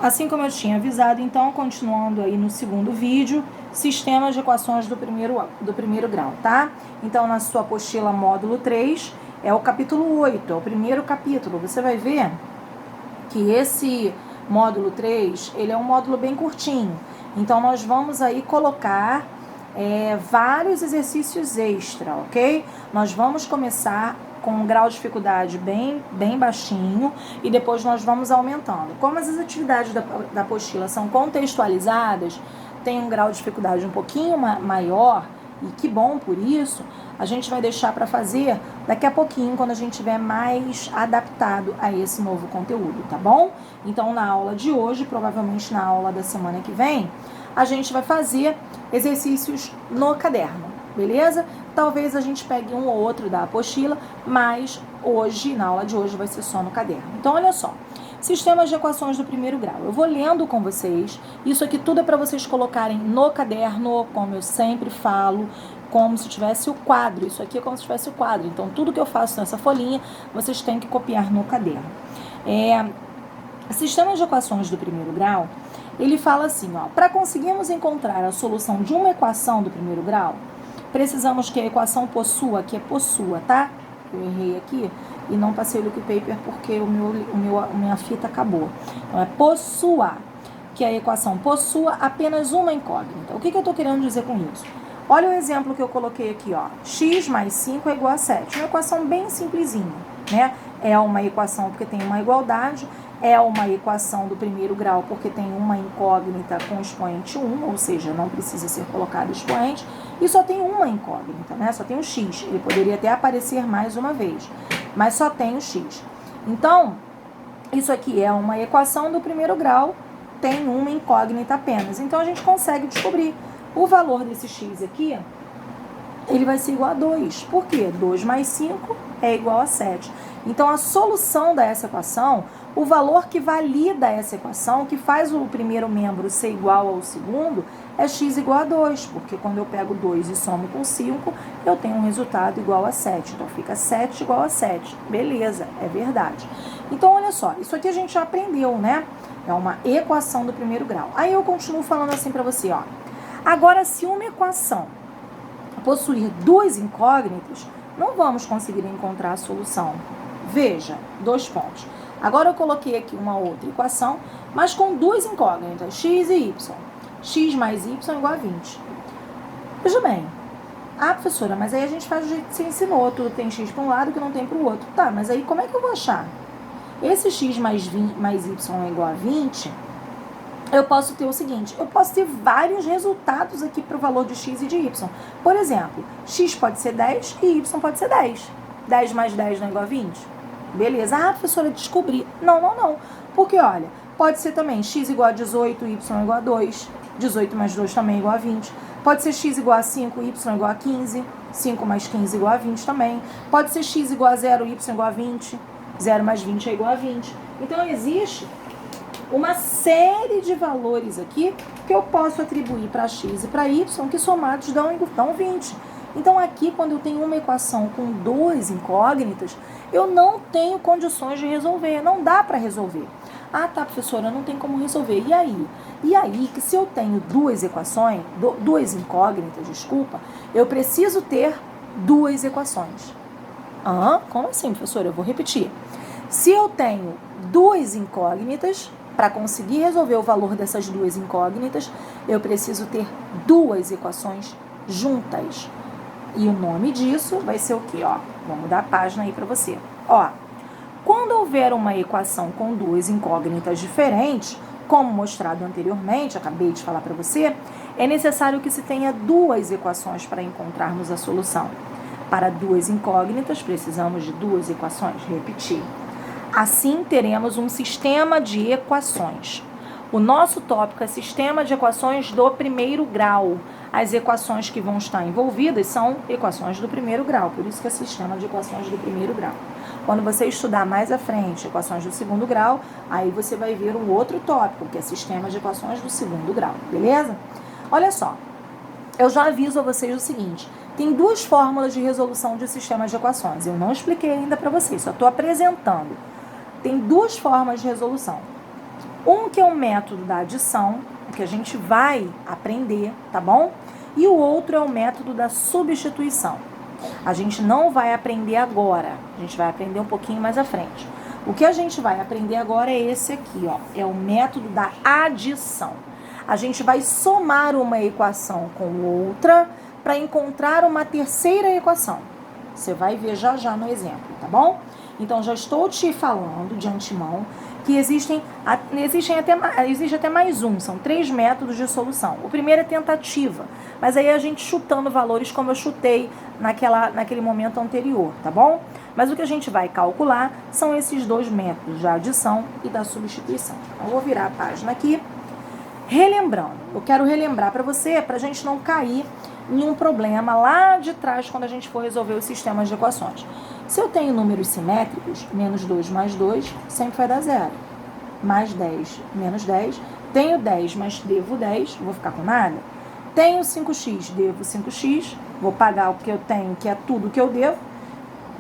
Assim como eu tinha avisado, então, continuando aí no segundo vídeo, sistemas de equações do primeiro grau, tá? Então, na sua apostila módulo 3, é o capítulo 8, é o primeiro capítulo. Você vai ver que esse módulo 3, ele é um módulo bem curtinho. Então, nós vamos aí colocar vários exercícios extra, ok? Nós vamos começar com um grau de dificuldade bem baixinho e depois nós vamos aumentando. Como as atividades da apostila são contextualizadas, tem um grau de dificuldade um pouquinho maior, e que bom por isso, a gente vai deixar para fazer daqui a pouquinho, quando a gente estiver mais adaptado a esse novo conteúdo, tá bom? Então, na aula de hoje, provavelmente na aula da semana que vem, a gente vai fazer exercícios no caderno, beleza? Talvez a gente pegue um ou outro da apostila, mas hoje, na aula de hoje, vai ser só no caderno. Então, olha só. Sistemas de equações do primeiro grau. Eu vou lendo com vocês. Isso aqui tudo é para vocês colocarem no caderno, como eu sempre falo, como se tivesse o quadro. Isso aqui é como se tivesse o quadro. Então, tudo que eu faço nessa folhinha, vocês têm que copiar no caderno. Sistemas de equações do primeiro grau, ele fala assim, ó, para conseguirmos encontrar a solução de uma equação do primeiro grau, precisamos que a equação possua, que é possua, tá? Eu errei aqui e não passei o liquid paper porque minha fita acabou. Então, é possua, que a equação possua apenas uma incógnita. O que eu estou querendo dizer com isso? Olha o exemplo que eu coloquei aqui, ó. X mais 5 é igual a 7. Uma equação bem simplesinha, né? É uma equação porque tem uma igualdade, é uma equação do primeiro grau porque tem uma incógnita com expoente 1, ou seja, não precisa ser colocado expoente, e só tem uma incógnita, né? Só tem o x. Ele poderia até aparecer mais uma vez, mas só tem o x. Então, isso aqui é uma equação do primeiro grau, tem uma incógnita apenas. Então, a gente consegue descobrir o valor desse x aqui, ele vai ser igual a 2. Por quê? 2 mais 5 é igual a 7. Então, a solução dessa equação, o valor que valida essa equação, que faz o primeiro membro ser igual ao segundo, é x igual a 2, porque quando eu pego 2 e somo com 5, eu tenho um resultado igual a 7. Então, fica 7 igual a 7. Beleza, é verdade. Então, olha só, isso aqui a gente já aprendeu, né? É uma equação do primeiro grau. Aí eu continuo falando assim para você, ó. Agora, se uma equação possuir duas incógnitas, não vamos conseguir encontrar a solução. Veja, 2 pontos. Agora eu coloquei aqui uma outra equação, mas com duas incógnitas, x e y. X mais y é igual a 20. Veja bem. Ah, professora, mas aí a gente faz do jeito que você ensinou. Tudo tem x para um lado que não tem para o outro. Tá, mas aí como é que eu vou achar? Esse x mais y é igual a 20, eu posso ter o seguinte, eu posso ter vários resultados aqui para o valor de x e de y. Por exemplo, x pode ser 10 e y pode ser 10. 10 mais 10 não é igual a 20? Beleza. Ah, professora, descobri. Não. Porque, olha, pode ser também x igual a 18, y igual a 2. 18 mais 2 também é igual a 20. Pode ser x igual a 5, y igual a 15. 5 mais 15 igual a 20 também. Pode ser x igual a 0, y igual a 20. 0 mais 20 é igual a 20. Então, existe uma série de valores aqui que eu posso atribuir para x e para y, que somados dão 20. Então, aqui, quando eu tenho uma equação com duas incógnitas, eu não tenho condições de resolver, não dá para resolver. Ah, tá, professora, não tem como resolver. E aí? E aí, que se eu tenho duas equações, duas incógnitas, desculpa, eu preciso ter duas equações. Ah, como assim, professora? Eu vou repetir. Se eu tenho duas incógnitas, para conseguir resolver o valor dessas duas incógnitas, eu preciso ter duas equações juntas. E o nome disso vai ser o quê? Ó, vou mudar a página aí para você. Ó, quando houver uma equação com duas incógnitas diferentes, como mostrado anteriormente, acabei de falar para você, é necessário que se tenha duas equações para encontrarmos a solução. Para duas incógnitas, precisamos de duas equações. Repetir. Assim, teremos um sistema de equações. O nosso tópico é sistema de equações do primeiro grau. As equações que vão estar envolvidas são equações do primeiro grau, por isso que é sistema de equações do primeiro grau. Quando você estudar mais à frente equações do segundo grau, aí você vai ver um outro tópico, que é sistema de equações do segundo grau, beleza? Olha só, eu já aviso a vocês o seguinte, tem duas fórmulas de resolução de sistemas de equações, eu não expliquei ainda para vocês, só estou apresentando. Tem duas formas de resolução. Um que é o método da adição, que a gente vai aprender, tá bom? E o outro é o método da substituição. A gente não vai aprender agora, a gente vai aprender um pouquinho mais à frente. O que a gente vai aprender agora é esse aqui, ó, é o método da adição. A gente vai somar uma equação com outra para encontrar uma terceira equação. Você vai ver já já no exemplo, tá bom? Então, já estou te falando de antemão que existe até mais um, são 3 métodos de solução. O primeiro é tentativa, mas aí a gente chutando valores como eu chutei naquele momento anterior, tá bom? Mas o que a gente vai calcular são esses 2 métodos, da adição e da substituição. Então, eu vou virar a página aqui. Relembrando, eu quero relembrar para você, para a gente não cair em um problema lá de trás quando a gente for resolver os sistemas de equações. Se eu tenho números simétricos, menos 2 mais 2 sempre vai dar 0. Mais 10, menos 10. Tenho 10, mas devo 10, vou ficar com nada. Tenho 5x, devo 5x, vou pagar o que eu tenho, que é tudo que eu devo,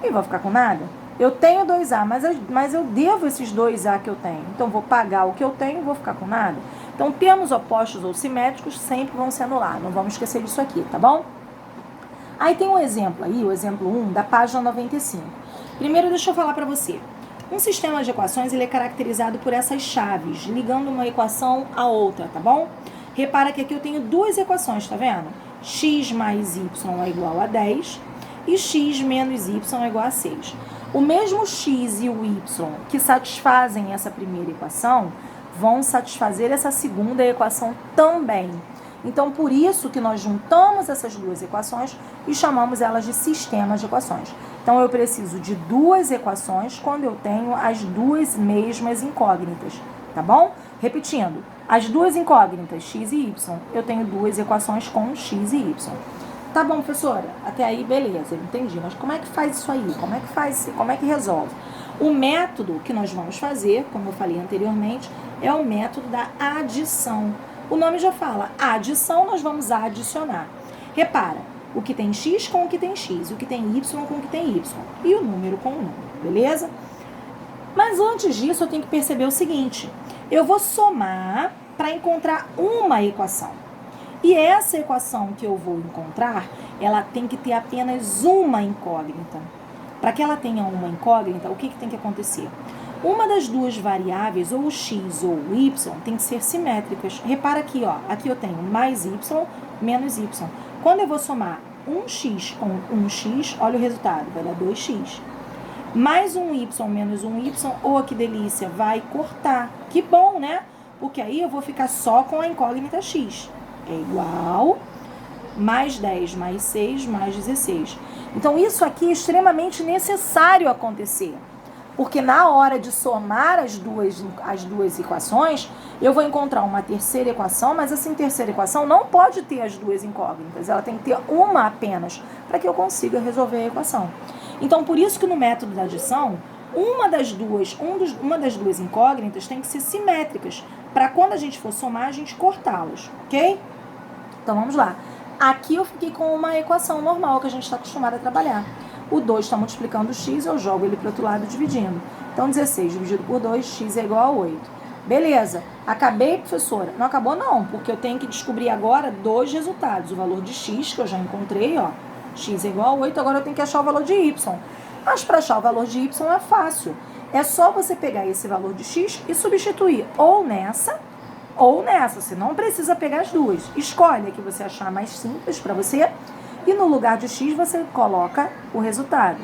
e vou ficar com nada. Eu tenho 2a, mas eu devo esses 2a que eu tenho, então vou pagar o que eu tenho e vou ficar com nada. Então, termos opostos ou simétricos sempre vão se anular, não vamos esquecer disso aqui, tá bom? Aí tem um exemplo aí, o exemplo 1, da página 95. Primeiro, deixa eu falar para você. Um sistema de equações ele é caracterizado por essas chaves, ligando uma equação a outra, tá bom? Repara que aqui eu tenho 2 equações, tá vendo? X mais y é igual a 10 e x menos y é igual a 6. O mesmo x e o y que satisfazem essa primeira equação vão satisfazer essa segunda equação também. Então, por isso que nós juntamos essas 2 equações e chamamos elas de sistemas de equações. Então, eu preciso de 2 equações quando eu tenho as 2 mesmas incógnitas, tá bom? Repetindo, as 2 incógnitas, x e y, eu tenho 2 equações com x e y. Tá bom, professora? Até aí, beleza, eu entendi. Mas como é que faz isso aí? Como é que resolve? O método que nós vamos fazer, como eu falei anteriormente, é o método da adição. O nome já fala, a adição nós vamos adicionar. Repara, o que tem x com o que tem x, o que tem y com o que tem y, e o número com o número, beleza? Mas antes disso eu tenho que perceber o seguinte, eu vou somar para encontrar uma equação. E essa equação que eu vou encontrar, ela tem que ter apenas uma incógnita. Para que ela tenha uma incógnita, o que tem que acontecer? Uma das 2 variáveis, ou o x ou o y, tem que ser simétricas. Repara aqui, ó, aqui eu tenho mais y menos y. Quando eu vou somar 1x com 1x, olha o resultado, vai dar 2x. Mais 1y menos 1y, oh, que delícia, vai cortar. Que bom, né? Porque aí eu vou ficar só com a incógnita x. É igual mais 10 mais 6 mais 16. Então, isso aqui é extremamente necessário acontecer. Porque na hora de somar as duas equações, eu vou encontrar uma terceira equação, mas essa terceira equação não pode ter as 2 incógnitas. Ela tem que ter uma apenas, para que eu consiga resolver a equação. Então, por isso que no método da adição, uma das duas incógnitas tem que ser simétricas, para quando a gente for somar, a gente cortá-las, ok? Então, vamos lá. Aqui eu fiquei com uma equação normal que a gente está acostumado a trabalhar. O 2 está multiplicando o x, eu jogo ele para o outro lado dividindo. Então, 16 dividido por 2, x é igual a 8. Beleza. Acabei, professora? Não acabou não, porque eu tenho que descobrir agora 2 resultados. O valor de x, que eu já encontrei, ó. X é igual a 8, agora eu tenho que achar o valor de y. Mas para achar o valor de y é fácil. É só você pegar esse valor de x e substituir ou nessa, você não precisa pegar as duas. Escolhe a que você achar mais simples para você e no lugar de x você coloca o resultado.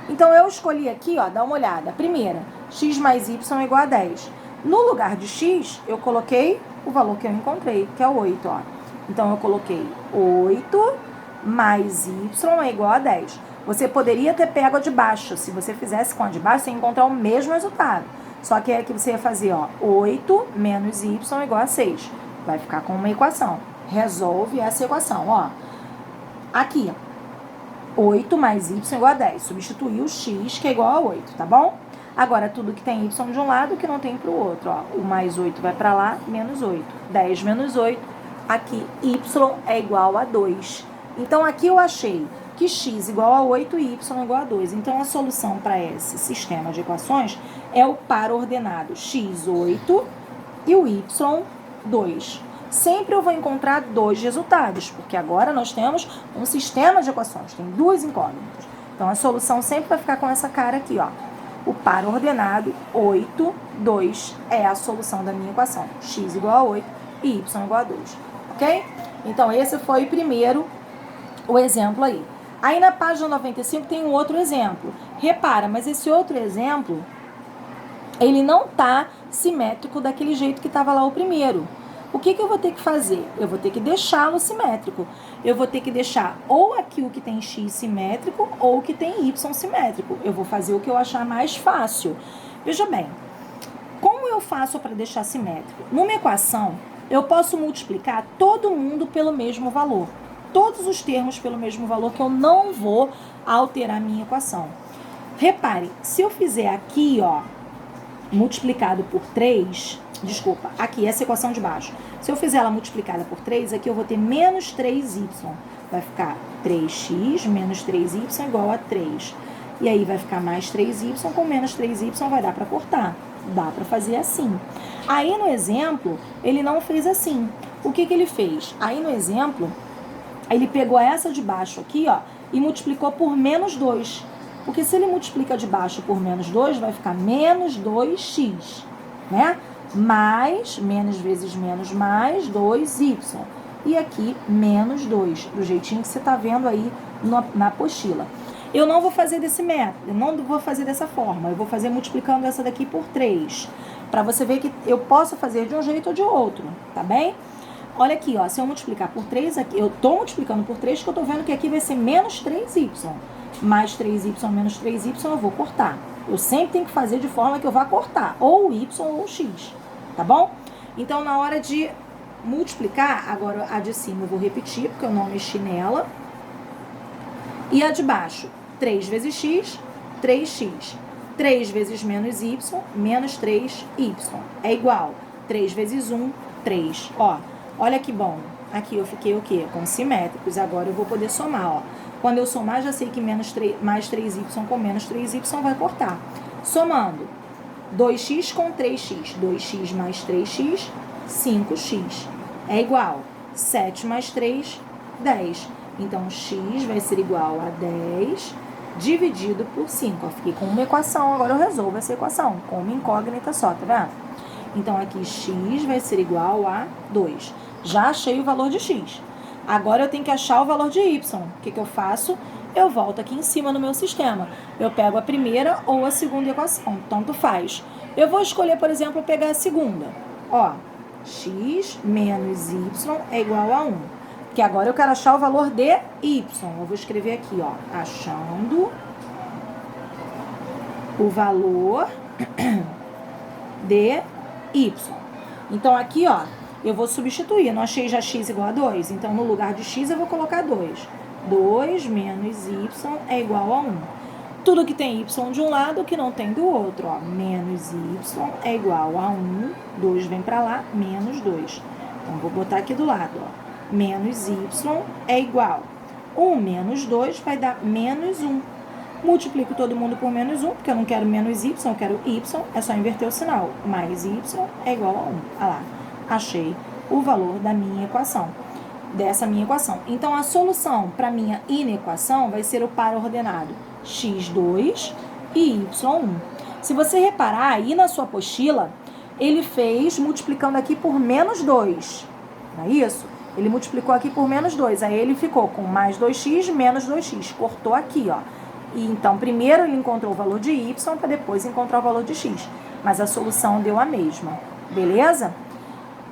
Então eu escolhi aqui, ó, dá uma olhada. Primeira, x mais y é igual a 10. No lugar de x, eu coloquei o valor que eu encontrei, que é 8, ó. Então eu coloquei 8 mais y é igual a 10. Você poderia ter pego a de baixo. Se você fizesse com a de baixo, você ia encontrar o mesmo resultado. Só que é que você ia fazer, ó, 8 menos y é igual a 6. Vai ficar com uma equação. Resolve essa equação, ó. Aqui, ó. 8 mais y é igual a 10. Substituir o x, que é igual a 8, tá bom? Agora, tudo que tem y de um lado, que não tem para o outro, ó. O mais 8 vai para lá, menos 8. 10 menos 8, aqui, y é igual a 2. Então, aqui eu achei que x igual a 8 e y igual a 2. Então, a solução para esse sistema de equações é o par ordenado x8 e o y, 2. Sempre eu vou encontrar dois resultados, porque agora nós temos um sistema de equações, tem duas incógnitas. Então, a solução sempre vai ficar com essa cara aqui, ó. O par ordenado, 8, 2, é a solução da minha equação. X igual a 8 e y igual a 2, ok? Então, esse foi primeiro o exemplo aí. Aí, na página 95, tem um outro exemplo. Repara, mas esse outro exemplo, ele não tá simétrico daquele jeito que estava lá o primeiro. O que eu vou ter que fazer? Eu vou ter que deixá-lo simétrico. Eu vou ter que deixar ou aqui o que tem x simétrico ou o que tem y simétrico. Eu vou fazer o que eu achar mais fácil. Veja bem, como eu faço para deixar simétrico? Numa equação, eu posso multiplicar todo mundo pelo mesmo valor. Todos os termos pelo mesmo valor, que eu não vou alterar a minha equação. Repare, se eu fizer aqui, ó, multiplicado por 3... Desculpa, aqui, essa equação de baixo. Se eu fizer ela multiplicada por 3, aqui eu vou ter menos 3y. Vai ficar 3x menos 3y igual a 3. E aí vai ficar mais 3y, com menos 3y vai dar para cortar. Dá para fazer assim. Aí no exemplo, ele não fez assim. O que ele fez? Aí no exemplo, ele pegou essa de baixo aqui, ó, e multiplicou por menos 2. Porque se ele multiplica de baixo por menos 2, vai ficar menos 2x, né? Mais, menos vezes menos, mais 2y. E aqui, menos 2, do jeitinho que você está vendo aí na apostila. Eu não vou fazer desse método, eu não vou fazer dessa forma. Eu vou fazer multiplicando essa daqui por 3. Para você ver que eu posso fazer de um jeito ou de outro, tá bem? Olha aqui, ó, se eu multiplicar por 3 aqui, eu tô multiplicando por 3, que eu tô vendo que aqui vai ser menos 3y. Mais 3y menos 3y eu vou cortar. Eu sempre tenho que fazer de forma que eu vá cortar, ou y ou x, tá bom? Então, na hora de multiplicar, agora a de cima eu vou repetir, porque eu não mexi nela. E a de baixo, 3 vezes x, 3x. 3 vezes menos y, menos 3y. É igual 3 vezes 1, 3. Ó, olha que bom. Aqui eu fiquei o quê? Com simétricos. Agora eu vou poder somar, ó. Quando eu somar, já sei que mais 3y com menos 3y vai cortar. Somando, 2x com 3x. 2x mais 3x, 5x. É igual 7 mais 3, 10. Então, x vai ser igual a 10 dividido por 5. Eu fiquei com uma equação, agora eu resolvo essa equação com uma incógnita só, tá vendo? Então, aqui x vai ser igual a 2. Já achei o valor de x. Agora eu tenho que achar o valor de y. O que eu faço? Eu volto aqui em cima no meu sistema. Eu pego a primeira ou a segunda equação, tanto faz. Eu vou escolher, por exemplo, pegar a segunda. Ó, x menos y é igual a 1. Porque agora eu quero achar o valor de y. Eu vou escrever aqui, ó, achando o valor de y. Então, aqui, ó, eu vou substituir. Eu não achei já x igual a 2. Então, no lugar de x, eu vou colocar 2. 2 menos y é igual a 1. Tudo que tem y de um lado, que não tem do outro. Ó, menos y é igual a 1. 2 vem pra lá, menos 2. Então, vou botar aqui do lado, ó. Menos y é igual. 1 menos 2 vai dar menos 1. Multiplico todo mundo por menos 1, porque eu não quero menos y, eu quero y. É só inverter o sinal. Mais y é igual a 1. Olha lá. Achei o valor da minha equação. Dessa minha equação. Então, a solução para minha inequação vai ser o par ordenado x2 e y1. Se você reparar, aí na sua apostila, ele fez multiplicando aqui por menos 2. Não é isso? Ele multiplicou aqui por menos 2. Aí ele ficou com mais 2x, menos 2x. Cortou aqui, ó. E então, primeiro ele encontrou o valor de y, para depois encontrar o valor de x. Mas a solução deu a mesma. Beleza?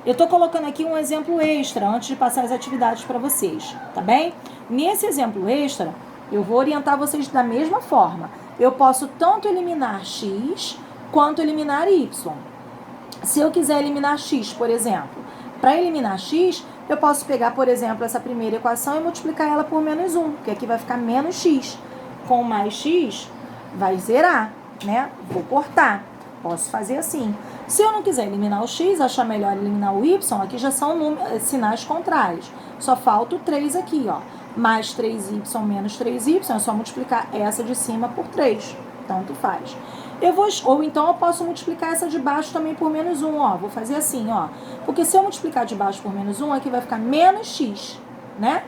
Eu estou colocando aqui um exemplo extra, antes de passar as atividades para vocês, tá bem? Nesse exemplo extra, eu vou orientar vocês da mesma forma. Eu posso tanto eliminar x, quanto eliminar y. Se eu quiser eliminar x, por exemplo, para eliminar x, eu posso pegar, por exemplo, essa primeira equação e multiplicar ela por menos 1, porque aqui vai ficar menos x. Com mais x, vai zerar, né? Vou cortar. Posso fazer assim. Se eu não quiser eliminar o x, achar melhor eliminar o y, aqui já são sinais contrários. Só falta o 3 aqui, ó. Mais 3y menos 3y, é só multiplicar essa de cima por 3. Tanto faz. Ou então eu posso multiplicar essa de baixo também por menos 1, ó. Vou fazer assim, ó. Porque se eu multiplicar de baixo por menos 1, aqui vai ficar menos x, né?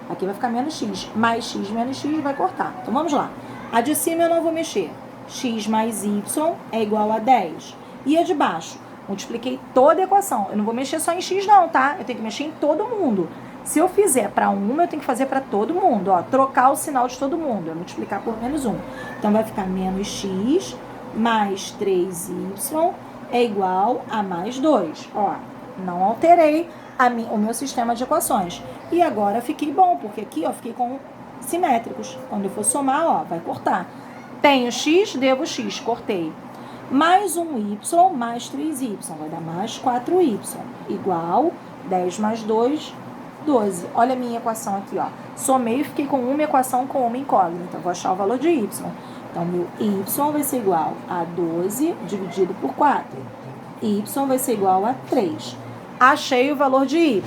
Aqui vai ficar menos x. Mais x menos x vai cortar. Então vamos lá. A de cima eu não vou mexer. X mais y é igual a 10. E a de baixo? Multipliquei toda a equação. Eu não vou mexer só em x não, tá? Eu tenho que mexer em todo mundo. Se eu fizer para uma, eu tenho que fazer para todo mundo, ó. Trocar o sinal de todo mundo. Eu multiplicar por menos 1. Então vai ficar menos x mais 3y é igual a mais 2. Ó, não alterei o meu sistema de equações. E agora fiquei bom, porque aqui, ó, fiquei com simétricos. Quando eu for somar, ó, vai cortar. Tenho x, devo x, cortei. Mais 1y mais 3y, vai dar mais 4y, igual 10 mais 2, 12. Olha a minha equação aqui, ó. Somei e fiquei com uma equação com uma incógnita. Vou achar o valor de y. Então, meu y vai ser igual a 12 dividido por 4. Y vai ser igual a 3. Achei o valor de y.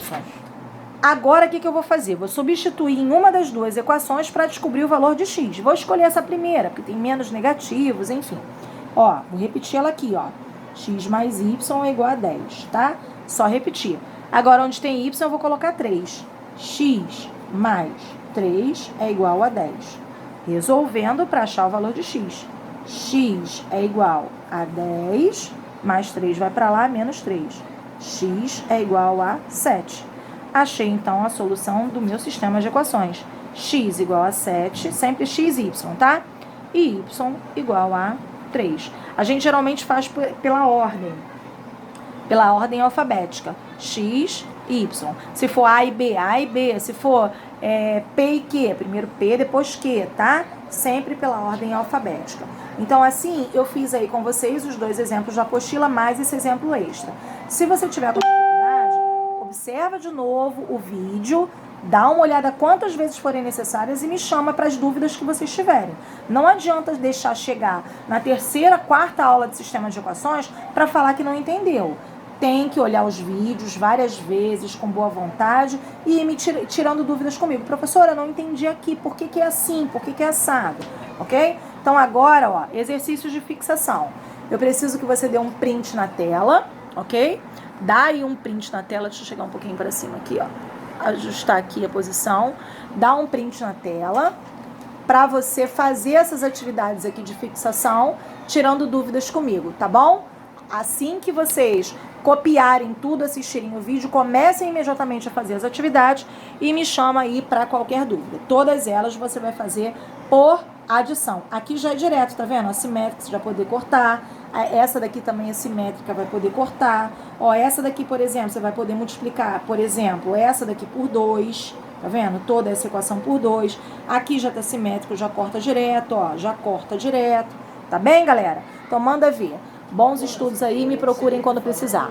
Agora, o que eu vou fazer? Vou substituir em uma das duas equações para descobrir o valor de x. Vou escolher essa primeira, porque tem menos negativos, enfim. Ó, vou repetir ela aqui, ó. X mais y é igual a 10, tá? Só repetir. Agora, onde tem y, eu vou colocar 3. X mais 3 é igual a 10. Resolvendo para achar o valor de x. X é igual a 10, mais 3 vai para lá, menos 3. X é igual a 7. Achei, então, a solução do meu sistema de equações. X igual a 7, sempre x, y, tá? E y igual a 3. A gente geralmente faz pela ordem alfabética. X, y. Se for A e B, A e B. Se for P e Q, primeiro P, depois Q, tá? Sempre pela ordem alfabética. Então, assim, eu fiz aí com vocês os dois exemplos da apostila, mais esse exemplo extra. Se você tiver com dificuldade, observa de novo o vídeo, dá uma olhada quantas vezes forem necessárias e me chama para as dúvidas que vocês tiverem. Não adianta deixar chegar na terceira, quarta aula de sistema de equações para falar que não entendeu. Tem que olhar os vídeos várias vezes, com boa vontade, e ir me tirando dúvidas comigo. Professora, eu não entendi aqui, por que é assim, por que é assado, ok? Então agora, ó, exercícios de fixação. Eu preciso que você dê um print na tela, ok? Dá aí um print na tela, deixa eu chegar um pouquinho para cima aqui, ó. Ajustar aqui a posição, dá um print na tela para você fazer essas atividades aqui de fixação, tirando dúvidas comigo, tá bom? Assim que vocês copiarem tudo, assistirem o vídeo, comecem imediatamente a fazer as atividades e me chama aí para qualquer dúvida. Todas elas você vai fazer por adição. Aqui já é direto, tá vendo? A simétrica você já poder cortar. Essa daqui também é simétrica, vai poder cortar. Ó, essa daqui, por exemplo, você vai poder multiplicar, por exemplo, essa daqui por 2. Tá vendo? Toda essa equação por 2. Aqui já tá simétrico, já corta direto, ó. Já corta direto. Tá bem, galera? Então manda ver. Bons estudos aí, me procurem quando precisar.